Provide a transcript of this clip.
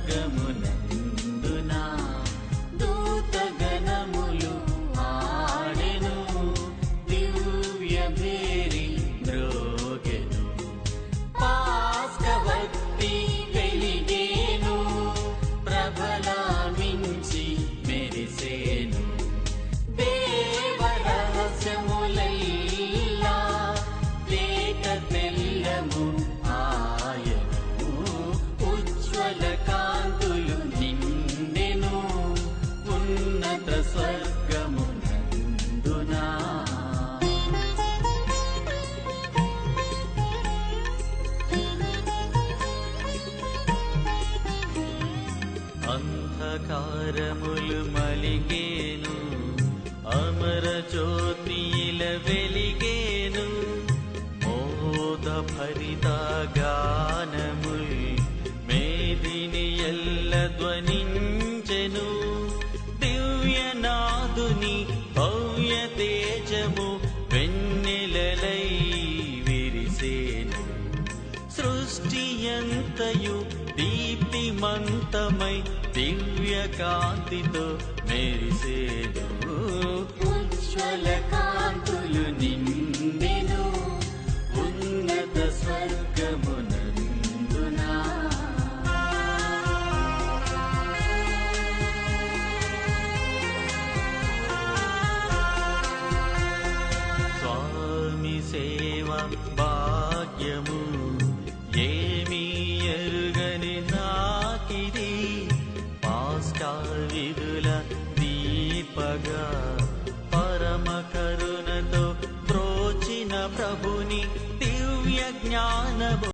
స్వర్గమునందున దూతగణములు ఆడెను, దివ్య భేరి మ్రోగెను, పాస్కవత్తి వెలిగేను, ప్రభలామించి మెరిసేను. దేవరహస్యములెల్లా తేట తెల్లము ఆయను, ఉజ్వల కాంతులు నిండెను ఉన్నత స్వర్గమునందున. అంధకారములు మలిగేను, అమర జ్యోతిల వెలిగేను, మోద భరిత గానముల్ మేదిని ఎల్ల ధ్వనించెను. దివ్యనాదుని భవ్య తేజము వెన్నెలలై విరిసేను. సృష్టియంతయు దీప్తిమంతమై దివ్య కాంతితో మెరిసేను. ఉజ్వల కాంతులు నిండెను ఉన్నత స్వర్గమునందున. స్వామి సేవ భాగ్యము ఏమీ ఎరుగని నాకిది, పాస్కా విధుల దీపగా పరమ కరుణతో ప్రోచిన ప్రభుని దివ్య జ్ఞానము